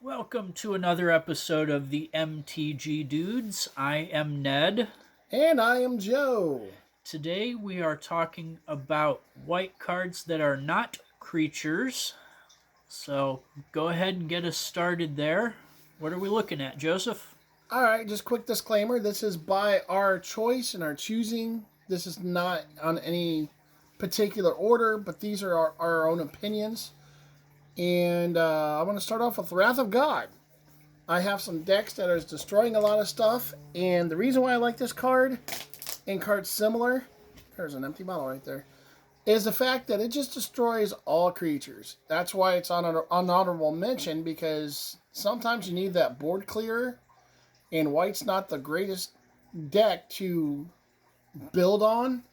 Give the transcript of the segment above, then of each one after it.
Welcome to another episode of the MTG Dudes. I am Ned. And I am Joe. Today we are talking about white cards that are not creatures. So go ahead and get us started there. What are we looking at, Joseph? All right, just quick disclaimer, this is by our choice and our choosing. This is not on any particular order, but these are our own opinions. And I want to start off with Wrath of God. I have some decks that are destroying a lot of stuff, and the reason why I like this card and cards similar, there's an empty bottle right there, is the fact that it just destroys all creatures. That's why it's on an honorable mention, because sometimes you need that board clearer, and white's not the greatest deck to build on,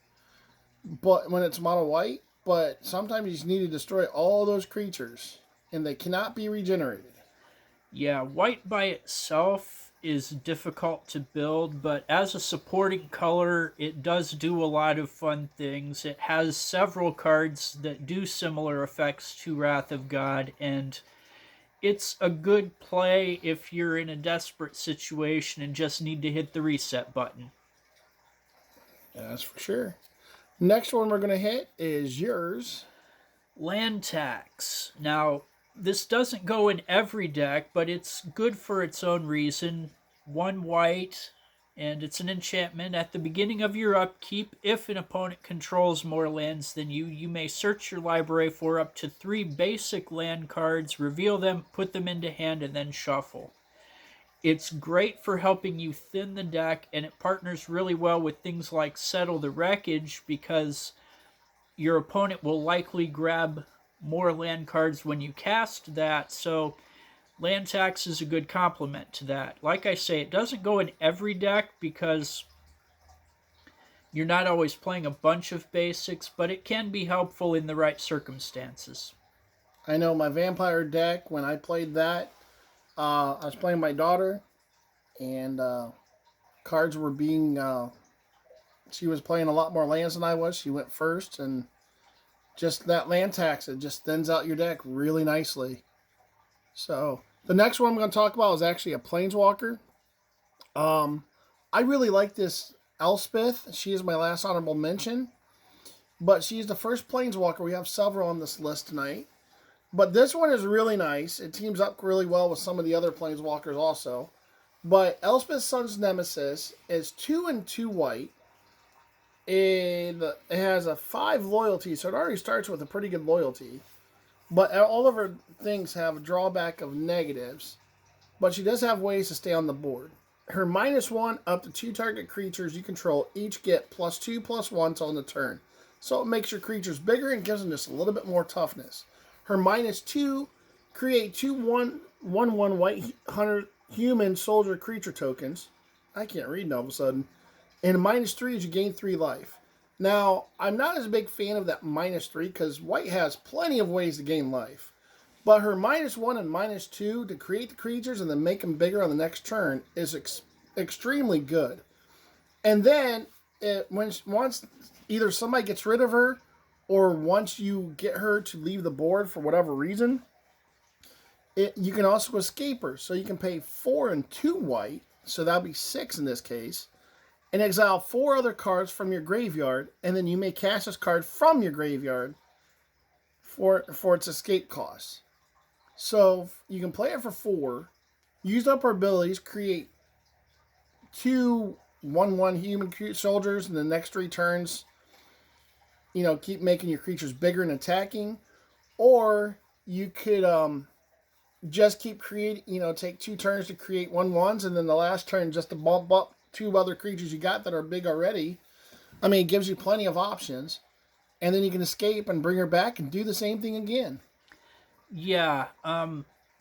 but when it's mono white, but sometimes you just need to destroy all those creatures, and they cannot be regenerated. Yeah, white by itself is difficult to build, but as a supporting color, it does do a lot of fun things. It has several cards that do similar effects to Wrath of God, and it's a good play if you're in a desperate situation and just need to hit the reset button. That's for sure. Next one we're going to hit is yours. Land tax. Now, this doesn't go in every deck, but it's good for its own reason. One white, and it's an enchantment. At the beginning of your upkeep, if an opponent controls more lands than you, you may search your library for up to 3 basic land cards, reveal them, put them into hand, and then shuffle. It's great for helping you thin the deck, and it partners really well with things like Settle the Wreckage because your opponent will likely grab more land cards when you cast that, so land tax is a good complement to that. Like I say, it doesn't go in every deck because you're not always playing a bunch of basics, but it can be helpful in the right circumstances. I know my vampire deck, when I played that, I was playing my daughter, and cards were being. She was playing a lot more lands than I was. She went first, and just that land tax, it just thins out your deck really nicely. So the next one I'm going to talk about is actually a planeswalker. I really like this Elspeth. She is my last honorable mention, but she's the first planeswalker. We have several on this list tonight. But this one is really nice. It teams up really well with some of the other planeswalkers also. But Elspeth Sun's Nemesis is 2 and 2 white. It has a 5 loyalty, so it already starts with a pretty good loyalty. But all of her things have a drawback of negatives. But she does have ways to stay on the board. Her -1 up to 2 target creatures you control each get +2/+1 till end of turn. So it makes your creatures bigger and gives them just a little bit more toughness. Her -2 create 2/1/1 white hunter human soldier creature tokens. I can't read all of a sudden. And -3 is you gain 3 life. Now, I'm not as a big fan of that -3 because white has plenty of ways to gain life. But her -1 and -2 to create the creatures and then make them bigger on the next turn is extremely good. And then once either somebody gets rid of her or once you get her to leave the board for whatever reason, you can also escape her. So you can pay 4 and 2 white, so that'll be 6 in this case, and exile 4 other cards from your graveyard, and then you may cast this card from your graveyard for its escape costs. So you can play it for 4, use up her abilities, create 2/1/1 human soldiers, and the next 3 turns, keep making your creatures bigger and attacking. Or you could just keep creating, take 2 turns to create 1/1s, and then the last turn just to bump up 2 other creatures you got that are big already. I mean, it gives you plenty of options. And then you can escape and bring her back and do the same thing again. Yeah,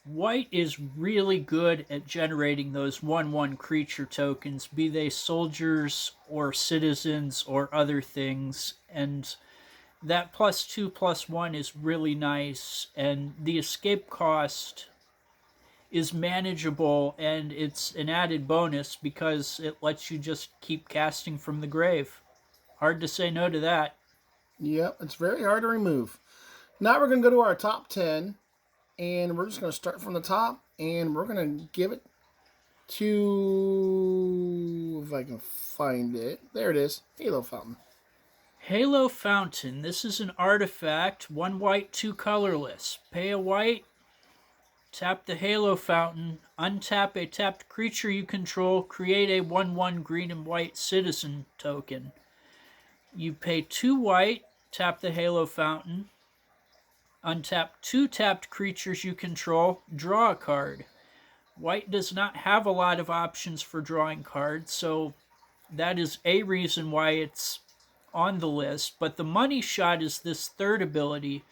white is really good at generating those 1/1 creature tokens, be they soldiers or citizens or other things, and that +2/+1 is really nice, and the escape cost is manageable, and it's an added bonus because it lets you just keep casting from the grave. Hard to say no to that. Yep, it's very hard to remove. Now we're going to go to our top 10. And we're just going to start from the top, and we're going to give it to, if I can find it, there it is, Halo Fountain. Halo Fountain. This is an artifact. 1 white, 2 colorless. Pay a white, tap the Halo Fountain, untap a tapped creature you control, create a 1/1 green and white citizen token. You pay 2 white, tap the Halo Fountain, untap 2 tapped creatures you control, draw a card. White does not have a lot of options for drawing cards, so that is a reason why it's on the list. But the money shot is this third ability.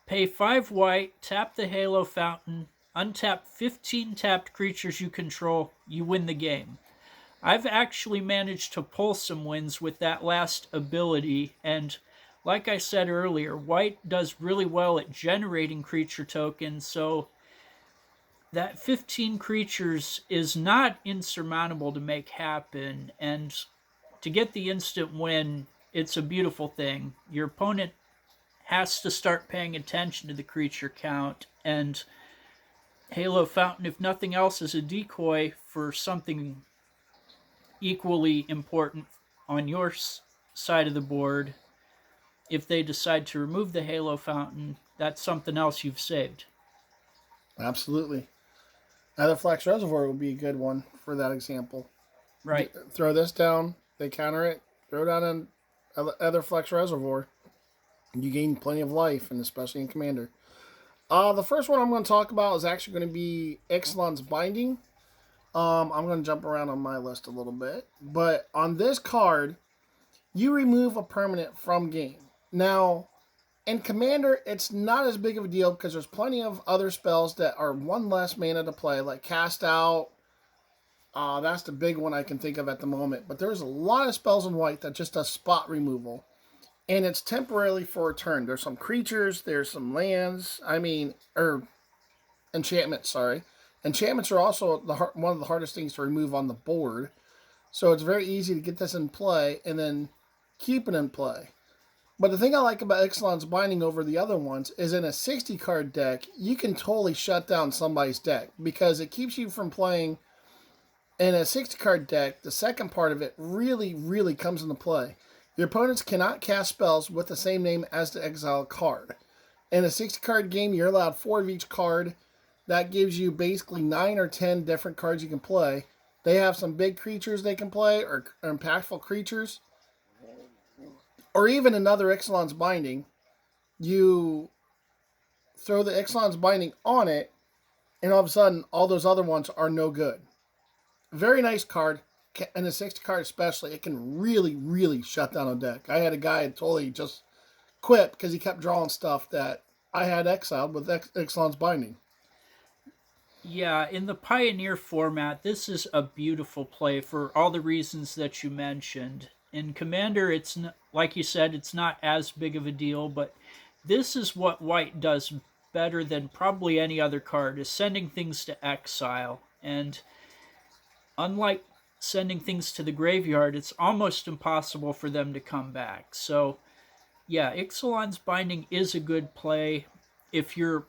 Pay 5 white, tap the Halo Fountain, untap 15 tapped creatures you control, you win the game. I've actually managed to pull some wins with that last ability, and like I said earlier, white does really well at generating creature tokens, so that 15 creatures is not insurmountable to make happen, and to get the instant win, it's a beautiful thing. Your opponent has to start paying attention to the creature count, and Halo Fountain, if nothing else, is a decoy for something equally important on your side of the board. If they decide to remove the Halo Fountain, that's something else you've saved. Absolutely. Etherflex Reservoir would be a good one for that example. Right. Throw this down, they counter it, throw down an Etherflex Reservoir. You gain plenty of life, and especially in Commander. The first one I'm going to talk about is actually going to be Ixalans Binding. I'm going to jump around on my list a little bit. But on this card, you remove a permanent from game. Now, in Commander, it's not as big of a deal because there's plenty of other spells that are 1 less mana to play, like Cast Out. That's the big one I can think of at the moment. But there's a lot of spells in white that just does spot removal. And it's temporarily for a turn. There's some creatures, there's some lands, enchantments, sorry. Enchantments are also one of the hardest things to remove on the board. So it's very easy to get this in play and then keep it in play. But the thing I like about Ixalan's Binding over the other ones is in a 60-card deck, you can totally shut down somebody's deck because it keeps you from playing. In a 60-card deck, the second part of it really, really comes into play. Your opponents cannot cast spells with the same name as the exiled card. In a 60-card game, you're allowed 4 of each card. That gives you basically 9 or 10 different cards you can play. They have some big creatures they can play, or impactful creatures. Or even another Ixalan's Binding. You throw the Ixalan's Binding on it, and all of a sudden, all those other ones are no good. Very nice card. And a 60 card especially, it can really, really shut down a deck. I had a guy totally just quit because he kept drawing stuff that I had exiled with Ixalan's Binding. Yeah, in the Pioneer format, this is a beautiful play for all the reasons that you mentioned. In Commander, it's like you said, it's not as big of a deal, but this is what white does better than probably any other card, is sending things to exile. And unlike sending things to the graveyard, it's almost impossible for them to come back. So, yeah, Ixalan's Binding is a good play. If you're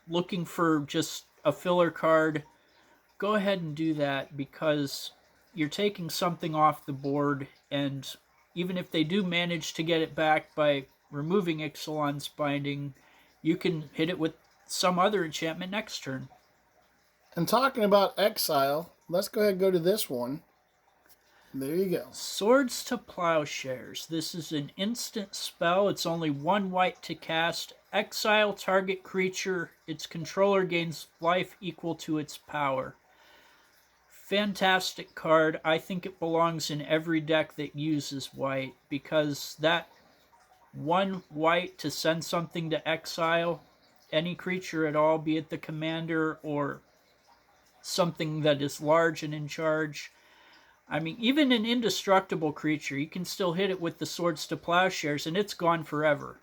looking for just a filler card, go ahead and do that because you're taking something off the board, and even if they do manage to get it back by removing Ixalan's Binding, you can hit it with some other enchantment next turn. And talking about exile, let's go ahead and go to this one. There you go. Swords to Plowshares. This is an instant spell. It's only 1 white to cast. Exile target creature. Its controller gains life equal to its power. Fantastic card. I think it belongs in every deck that uses white because that 1 white to send something to exile, any creature at all, be it the commander or something that is large and in charge. I mean, even an indestructible creature, you can still hit it with the Swords to Plowshares, and it's gone forever.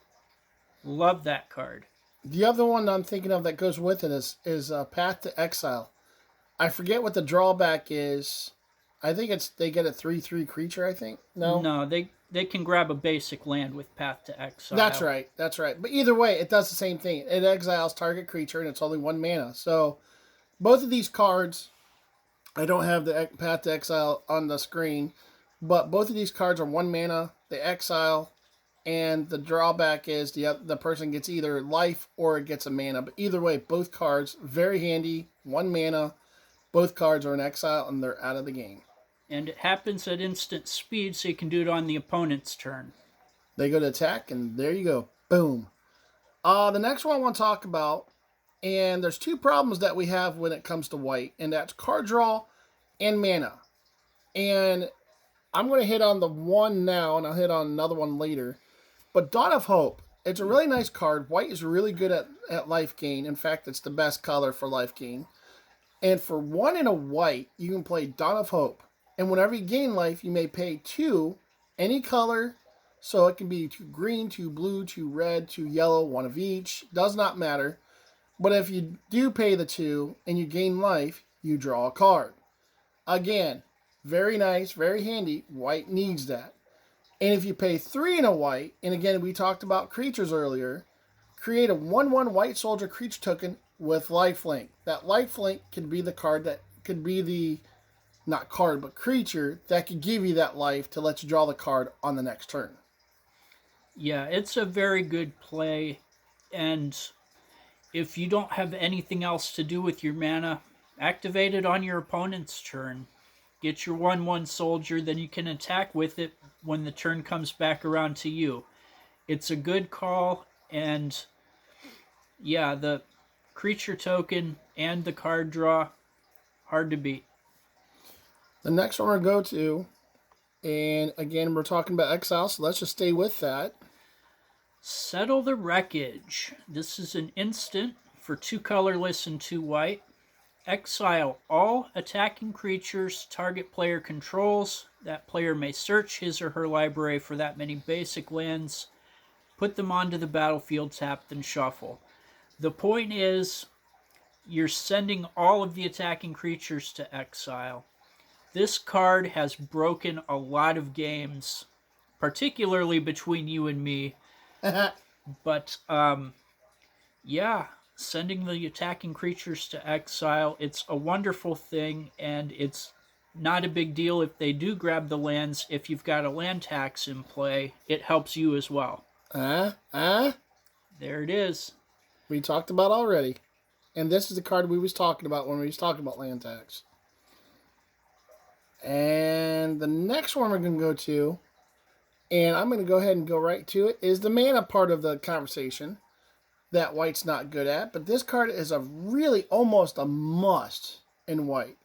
Love that card. The other one I'm thinking of that goes with it is Path to Exile. I forget what the drawback is. I think they get a 3/3 creature, I think. No? No, they can grab a basic land with Path to That's Exile. right. That's right. But either way, it does the same thing. It exiles target creature, and it's only 1 mana. So both of these cards, I don't have the Path to Exile on the screen, but both of these cards are 1 mana. They exile, and the drawback is the person gets either life or it gets a mana. But either way, both cards very handy. 1 mana. Both cards are in exile, and they're out of the game. And it happens at instant speed, so you can do it on the opponent's turn. They go to attack, and there you go. Boom. The next one I want to talk about, and there's two problems that we have when it comes to white, and that's card draw and mana. And I'm going to hit on the one now, and I'll hit on another one later. But Dawn of Hope, it's a really nice card. White is really good at life gain. In fact, it's the best color for life gain. And for 1 and a white, you can play Dawn of Hope. And whenever you gain life, you may pay 2, any color. So it can be 2 green, 2 blue, 2 red, 2 yellow, 1 of each. Does not matter. But if you do pay the 2 and you gain life, you draw a card. Again, very nice, very handy. White needs that. And if you pay 3 and a white, and again, we talked about creatures earlier, create a 1/1 white soldier creature token with lifelink. That lifelink could be the card that could be the, not card, but creature that could give you that life to let you draw the card on the next turn. Yeah, it's a very good play. And if you don't have anything else to do with your mana, activate it on your opponent's turn. Get your 1/1 soldier, then you can attack with it when the turn comes back around to you. It's a good call, and yeah, the creature token and the card draw, hard to beat. The next one we're going to go to, and again, we're talking about exile, so let's just stay with that. Settle the Wreckage. This is an instant for 2 colorless and 2 white. Exile all attacking creatures target player controls. That player may search his or her library for that many basic lands, put them onto the battlefield, tap, then shuffle. The point is, you're sending all of the attacking creatures to exile. This card has broken a lot of games, particularly between you and me. But, yeah, sending the attacking creatures to exile, it's a wonderful thing, and it's not a big deal if they do grab the lands. If you've got a land tax in play, it helps you as well. There it is. We talked about already. And this is the card we was talking about when we was talking about land tax. And the next one we're going to go to, and I'm going to go ahead and go right to it, is the mana part of the conversation that white's not good at. But this card is a really almost a must in white.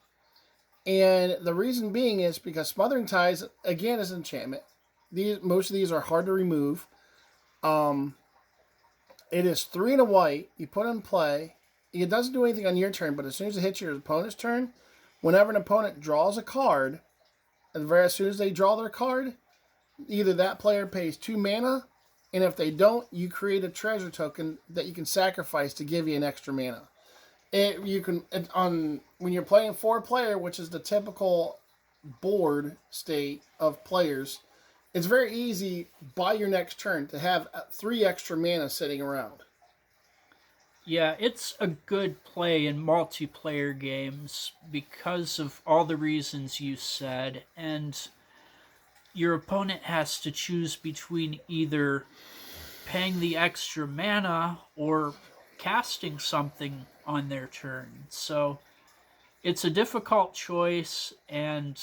And the reason being is because Smothering Ties, again, is an enchantment. Most of these are hard to remove. It is 3 and a white. You put in play. It doesn't do anything on your turn, but as soon as it hits your opponent's turn, whenever an opponent draws a card, as soon as they draw their card, either that player pays 2 mana, and if they don't, you create a treasure token that you can sacrifice to give you an extra mana. When you're playing 4-player, which is the typical board state of players, it's very easy by your next turn to have 3 extra mana sitting around. Yeah, it's a good play in multiplayer games because of all the reasons you said, and your opponent has to choose between either paying the extra mana or casting something on their turn. So it's a difficult choice, and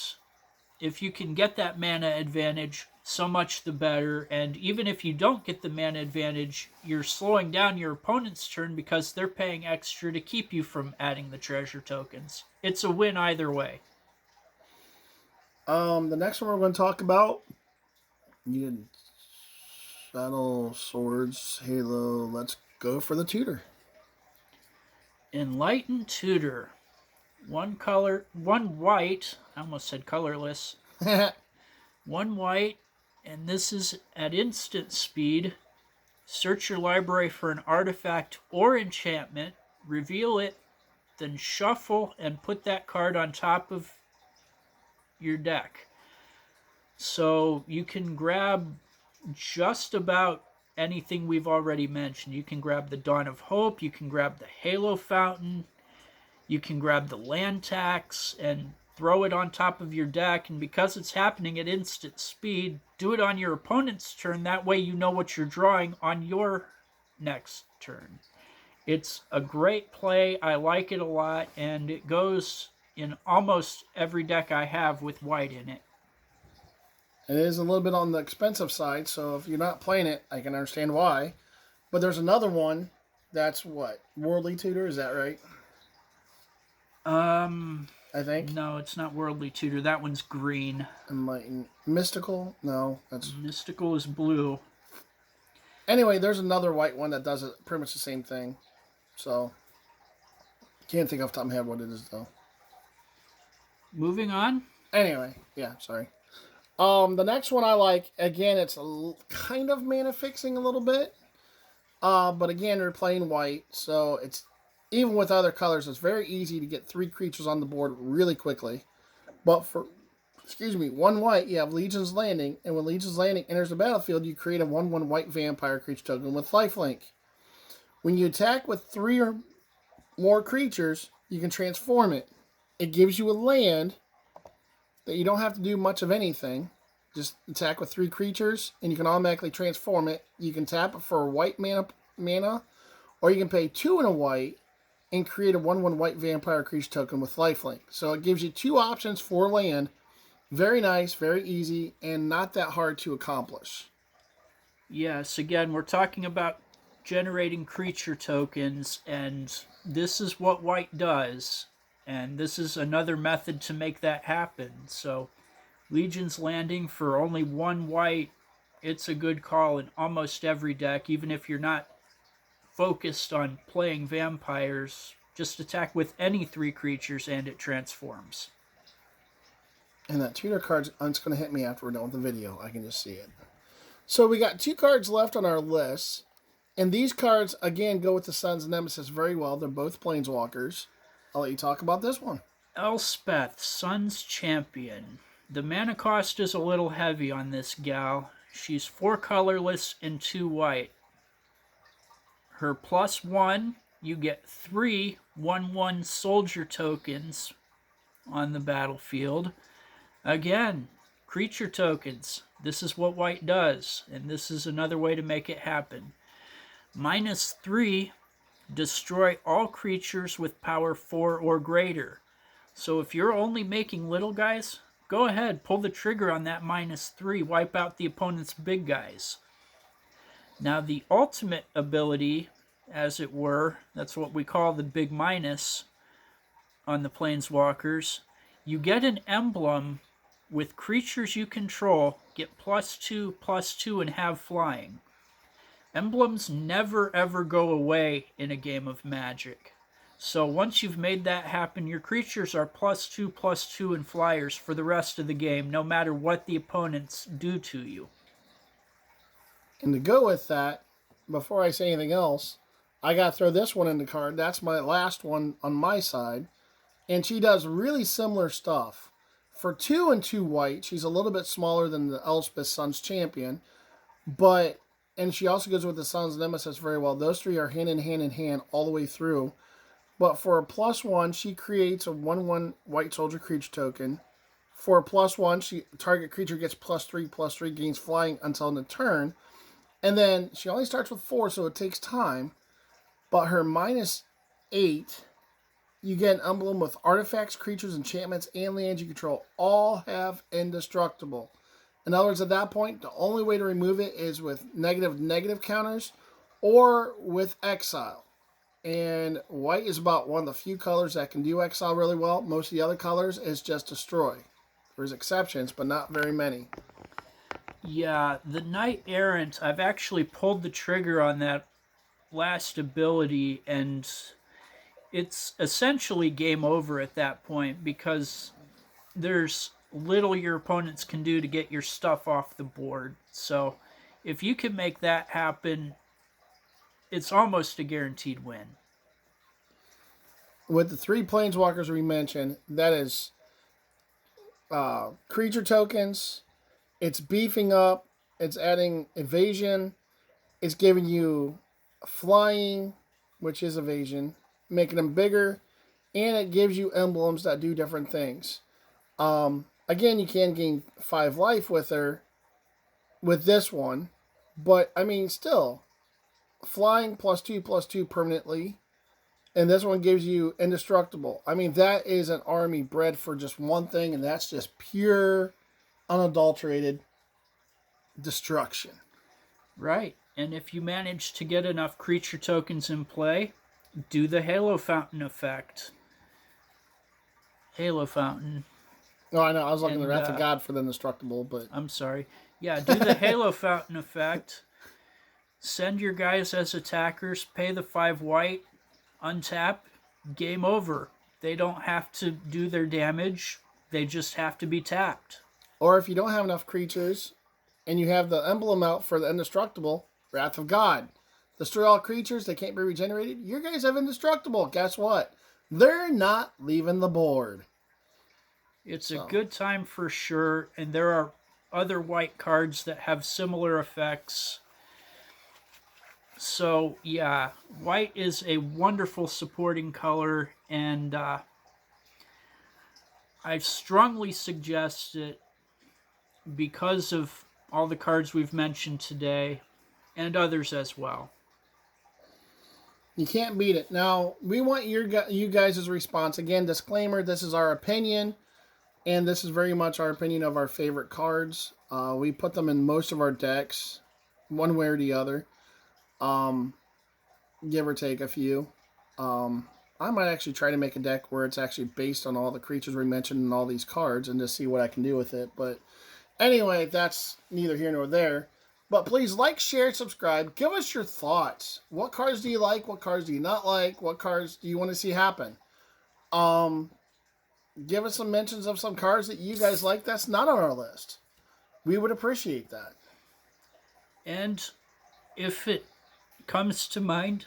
if you can get that mana advantage, so much the better. And even if you don't get the mana advantage, you're slowing down your opponent's turn because they're paying extra to keep you from adding the treasure tokens. It's a win either way. The next one we're going to talk about, you did Battle Swords, Halo. Let's go for the tutor. Enlightened Tutor. 1 color, 1 white. I almost said colorless. 1 white, and this is at instant speed. Search your library for an artifact or enchantment, reveal it, then shuffle and put that card on top of your deck. So you can grab just about anything we've already mentioned. You can grab the Dawn of Hope, you can grab the Halo Fountain, you can grab the land tax and throw it on top of your deck. And because it's happening at instant speed, do it on your opponent's turn. That way you know what you're drawing on your next turn. It's a great play. I like it a lot, and it goes in almost every deck I have with white in it. It is a little bit on the expensive side, so if you're not playing it, I can understand why. But there's another one that's what? Worldly Tutor, is that right? I think. No, it's not Worldly Tutor. That one's green. Mystical? No, that's. Mystical is blue. Anyway, there's another white one that does it pretty much the same thing. So, can't think off the top of my head what it is though. Moving on. Anyway, yeah, sorry. The next one I like, again, it's kind of mana fixing a little bit. But again, they're playing white, so it's even with other colors, it's very easy to get 3 creatures on the board really quickly. But for, one white, you have Legion's Landing, and when Legion's Landing enters the battlefield, you create a 1/1 white vampire creature token with lifelink. When you attack with 3 or more creatures, you can transform it. It gives you a land that you don't have to do much of anything. Just attack with 3 creatures, and you can automatically transform it. You can tap it for a white mana, or you can pay 2 and a white and create a 1/1 white vampire creature token with lifelink. So it gives you 2 options for land. Very nice, very easy, and not that hard to accomplish. Yes, again, we're talking about generating creature tokens, and this is what white does. And this is another method to make that happen. So, Legion's Landing for only 1 white, it's a good call in almost every deck, even if you're not focused on playing vampires. Just attack with any 3 creatures and it transforms. And that tutor card's it's going to hit me after we're done with the video. I can just see it. So we got 2 cards left on our list. And these cards, again, go with the Sun's Nemesis very well. They're both Planeswalkers. I'll let you talk about this one. Elspeth, Sun's Champion. The mana cost is a little heavy on this gal. She's 4 colorless and 2 white. Her +1, you get 3 1/1 soldier tokens on the battlefield. Again, creature tokens. This is what white does, and this is another way to make it happen. -3, destroy all creatures with power 4 or greater. So if you're only making little guys, go ahead, pull the trigger on that -3, wipe out the opponent's big guys. Now the ultimate ability, as it were, that's what we call the big minus on the Planeswalkers, you get an emblem with creatures you control, get +2/+2 and have flying. Emblems never ever go away in a game of Magic. So once you've made that happen, your creatures are +2/+2 and flyers for the rest of the game, no matter what the opponents do to you. And to go with that, before I say anything else, I got to throw this one in the card. That's my last one on my side. And she does really similar stuff. For 2 and 2 white, she's a little bit smaller than the Elspeth Sun's Champion. And she also goes with the Sun's Nemesis very well. Those 3 are hand in hand all the way through. But for a +1, she creates a 1/1 white soldier creature token. For a +1, target creature gets +3/+3, gains flying until the turn. And then she only starts with 4, so it takes time. But her -8, you get an emblem with artifacts, creatures, enchantments, and lands you control. All have indestructible. In other words, at that point, the only way to remove it is with negative counters or with exile. And white is about one of the few colors that can do exile really well. Most of the other colors is just destroy. There's exceptions, but not very many. Yeah, the Knight Errant, I've actually pulled the trigger on that last ability, and it's essentially game over at that point because there's little your opponents can do to get your stuff off the board. So if you can make that happen, it's almost a guaranteed win. With the 3 Planeswalkers we mentioned, that is creature tokens, It's beefing up. It's adding evasion. It's giving you flying, which is evasion, making them bigger, and it gives you emblems that do different things. Again, you can gain 5 life with her with this one, but I mean, still flying +2/+2 permanently, and this one gives you indestructible. I mean, that is an army bred for just one thing, and that's just pure, unadulterated destruction. Right. And if you manage to get enough creature tokens in play, do the Halo Fountain effect. Halo Fountain. No, I know. I was looking at And, the Wrath of God for the indestructible, but I'm sorry. Yeah, do the Halo Fountain effect. Send your guys as attackers, pay the 5 white, untap, game over. They don't have to do their damage, they just have to be tapped. or if you don't have enough creatures and you have the emblem out for the indestructible, Wrath of God. Destroy all creatures that can't be regenerated. Your guys have indestructible. Guess what? They're not leaving the board. It's a good time for sure, and there are other white cards that have similar effects. So, yeah, white is a wonderful supporting color, and I strongly suggest it because of all the cards we've mentioned today, and others as well. You can't beat it. Now, we want you guys' response. Again, disclaimer, this is our opinion, and this is very much our opinion of our favorite cards. We put them in most of our decks, one way or the other, give or take a few. I might actually try to make a deck where it's actually based on all the creatures we mentioned and all these cards and just see what I can do with it. But anyway, that's neither here nor there. But please like, share, subscribe. Give us your thoughts. What cards do you like? What cards do you not like? What cards do you want to see happen? Give us some mentions of some cards that you guys like that's not on our list. We would appreciate that. And if it comes to mind,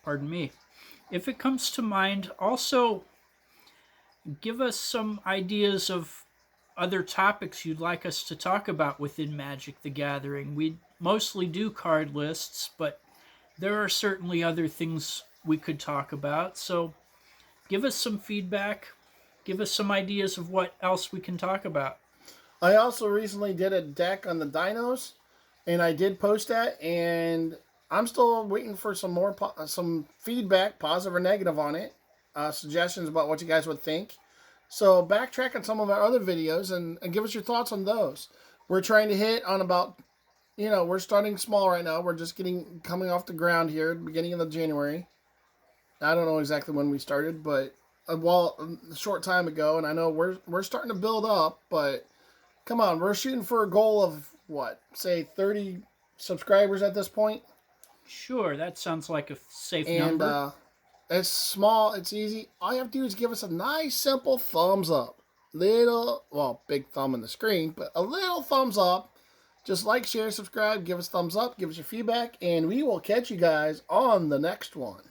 pardon me, if it comes to mind, also give us some ideas of other topics you'd like us to talk about within Magic the Gathering. We mostly do card lists, but there are certainly other things we could talk about. So give us some feedback. Give us some ideas of what else we can talk about. I also recently did a deck on the dinos, and I did post that, and I'm still waiting for some more some feedback, positive or negative, on it. Suggestions about what you guys would think. So backtrack on some of our other videos and give us your thoughts on those. We're trying to hit on about, we're starting small right now. We're just coming off the ground here at the beginning of the January. I don't know exactly when we started, but a short time ago, and I know we're starting to build up, but come on, we're shooting for a goal of what, say 30 subscribers at this point. Sure, that sounds like a safe And number. it's small, it's easy. All you have to do is give us a nice, simple thumbs up. Big thumb on the screen, but a little thumbs up. Just like, share, subscribe, give us thumbs up, give us your feedback, and we will catch you guys on the next one.